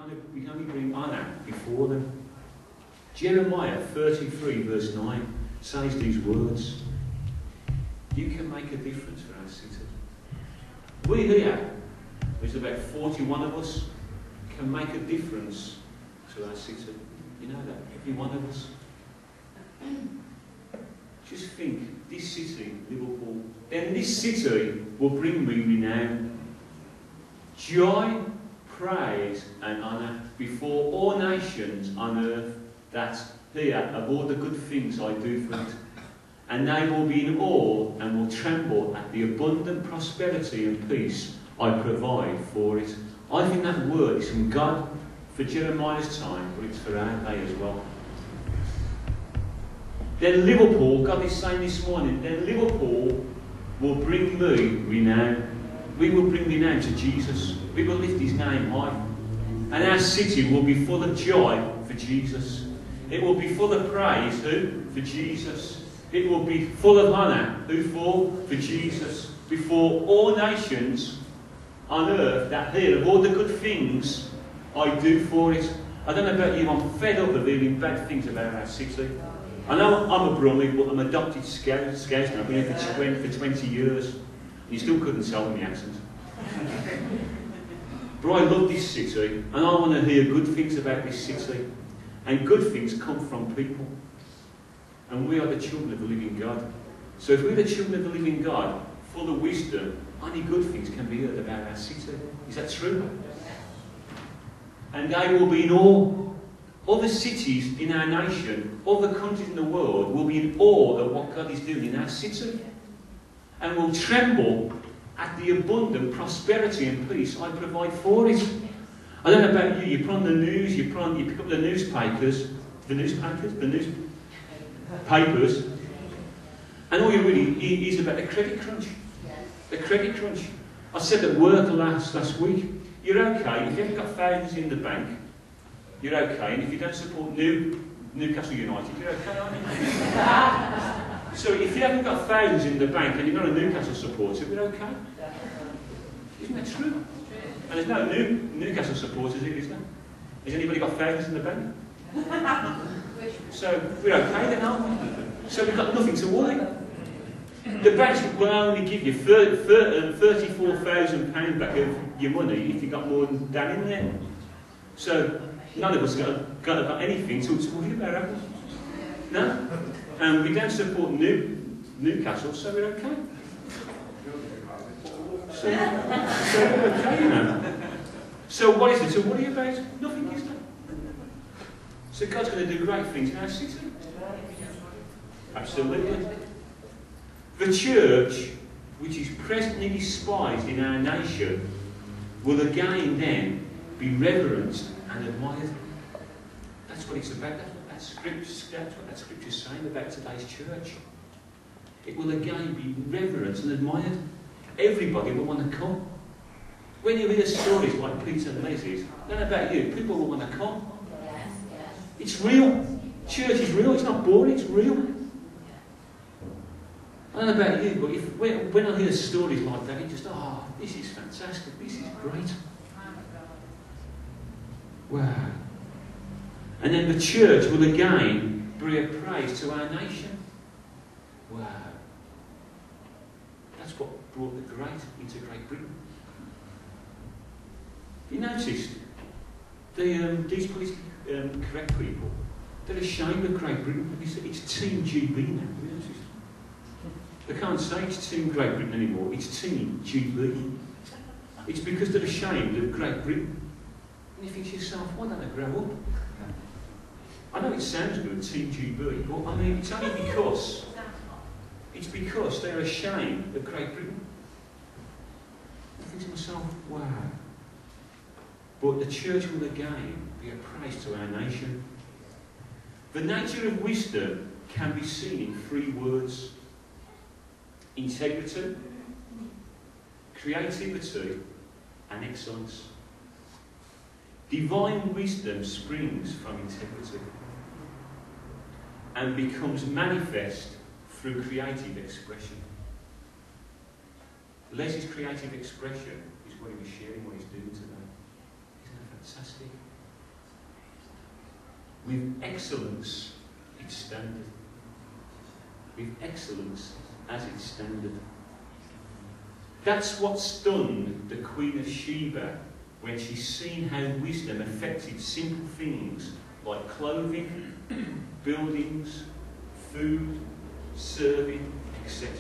can only bring honour before them. Jeremiah 33 verse 9 says these words. You can make a difference for our city. We here, there's about 41 of us, can make a difference to our city. You know that? Every one of us. Just think, this city, Liverpool, then this city will bring me renown, joy, praise and honour before all nations on earth that hear of all the good things I do for it. And they will be in awe and will tremble at the abundant prosperity and peace I provide for it. I think that word is from God for Jeremiah's time, but it's for our day as well. Then Liverpool, God is saying this morning, then Liverpool will bring me renown. We will bring renown to Jesus. We will lift his name high. And our city will be full of joy for Jesus. It will be full of praise, who? For Jesus. It will be full of honour, who for? For Jesus. Before all nations on earth that hear of all the good things I do for it. I don't know about you, I'm fed up of hearing bad things about our city. I know I'm a Brumley, but I'm adopted scout now. I've been here for 20 years. You still couldn't tell me the accent. But I love this city, and I want to hear good things about this city. And good things come from people. And we are the children of the living God. So if we're the children of the living God, full of wisdom, only good things can be heard about our city. Is that true? And they will be in awe. Other cities in our nation, other countries in the world will be in awe of what God is doing in our city. And will tremble at the abundant prosperity and peace I provide for it. I don't know about you, you put on the news, you pick up the newspapers, and all you really hear is about the credit crunch. The credit crunch. I said at work last week, you're okay if you haven't got thousands in the bank, you're okay, and if you don't support Newcastle United, you're okay, aren't you? So if you haven't got thousands in the bank and you're not a Newcastle supporter, we're okay. Isn't that true? And there's no Newcastle supporters here, is there? Has anybody got thousands in the bank? So we're okay then, aren't we? So we've got nothing to worry. The banks will only give you £34,000 back of your money if you've got more than that in there. So none of us got anything to worry about, have we? No? And we don't support Newcastle, so we're okay. So we're okay, you know. So what is there to worry about? Nothing, is there? So God's going to do great things in our city. Absolutely. The church, which is presently despised in our nation, will again then be reverenced and admired. That's what it's about. That's what that scripture is saying about today's church. It will again be reverenced and admired. Everybody will want to come. When you hear stories like Peter and Leslie's, I don't know about you, people will want to come. It's real. Church is real. It's not boring. It's real. I don't know about you, but when I hear stories like that, it just, this is fantastic. This is great. Wow. And then the church will again bring a praise to our nation. Wow. That's what brought the great into Great Britain. You noticed these politically correct people, they're ashamed of Great Britain. It's Team GB now. Have you noticed? They can't say it's Team Great Britain anymore. It's Team GB. It's because they're ashamed of Great Britain. And you think to yourself, why don't they grow up? I know it sounds good, Team GB, but I mean, it's only because they're ashamed of Great Britain. I think to myself, wow. But the church will again be a praise to our nation. The nature of wisdom can be seen in 3 words: integrity, creativity, and excellence. Divine wisdom springs from integrity and becomes manifest through creative expression. Leslie's creative expression is what he was sharing, what he's doing today. Isn't that fantastic? with excellence its standard. With excellence as its standard. That's what stunned the Queen of Sheba when she's seen how wisdom affected simple things like clothing, buildings, food, serving, etc.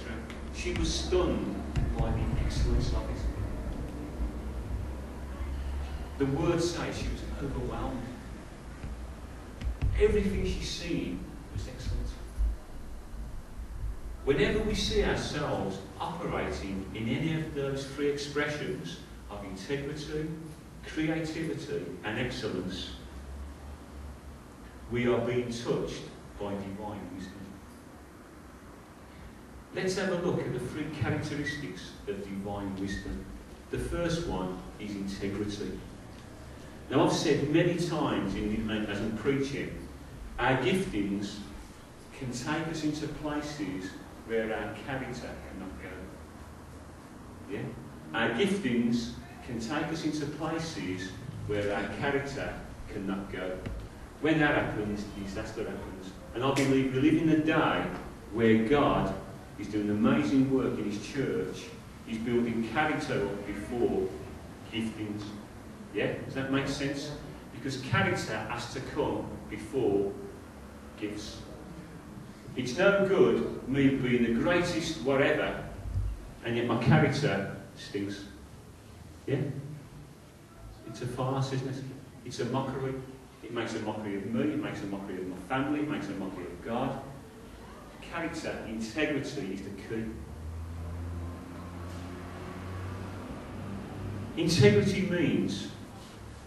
She was stunned by the excellence of it. The words say she was overwhelmed. Everything she's seen was excellent. Whenever we see ourselves operating in any of those three expressions of integrity, creativity and excellence, we are being touched by divine wisdom. Let's have a look at the three characteristics of divine wisdom. The first one is integrity. Now, I've said many times as I'm preaching, our giftings can take us into places where our character cannot go. Yeah? Our giftings can take us into places where our character cannot go. When that happens, disaster happens. And I believe we live in a day where God is doing amazing work in his church. He's building character up before giftings. Yeah? Does that make sense? Because character has to come before gifts. It's no good me being the greatest whatever, and yet my character stinks. Yeah? It's a farce, isn't it? It's a mockery. It makes a mockery of me, it makes a mockery of my family, it makes a mockery of God. Character, integrity is the key. Integrity means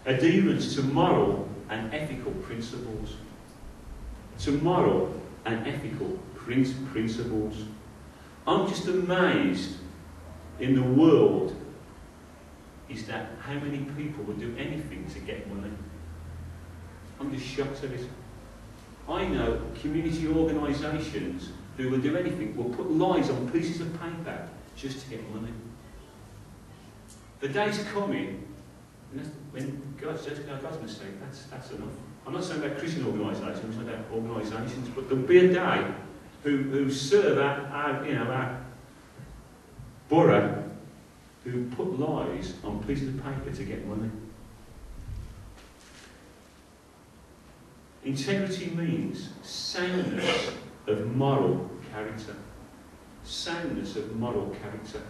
adherence to moral and ethical principles. To moral and ethical principles. I'm just amazed in the world is that how many people will do anything to get money. I'm just shocked at it. I know community organisations who will do anything, will put lies on pieces of paper just to get money. The day's coming when God says, God's going to say, that's enough. I'm not saying about Christian organisations, I'm saying about organisations, but there'll be a day who serve our borough, who put lies on pieces of paper to get money. Integrity means soundness of moral character. Soundness of moral character.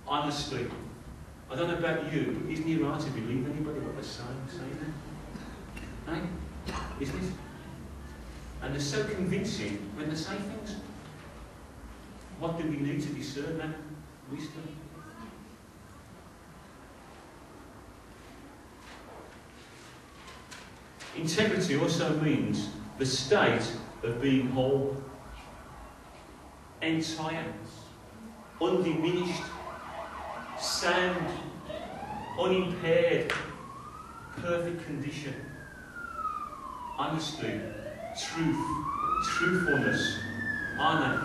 Honestly, I don't know about you, but isn't it right to believe anybody what they're saying? Eh? Isn't it? And they're so convincing when they say things. What do we need to discern that? Wisdom. Integrity also means the state of being whole, entire, undiminished, sound, unimpaired, perfect condition. Honesty, truth, truthfulness, honour,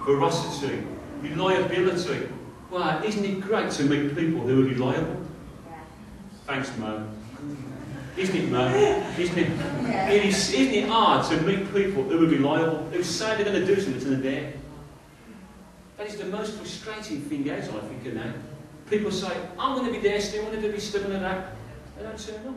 veracity, reliability. Wow, isn't it great to meet people who are reliable? Thanks, Mo. Isn't it, Mo? Isn't it? Yeah. Isn't it hard to meet people who are reliable, who say they're going to do something and they're there? That is the most frustrating thing out, I think, now. People say, I'm going to be there still, I'm going to be still and that. They don't turn up.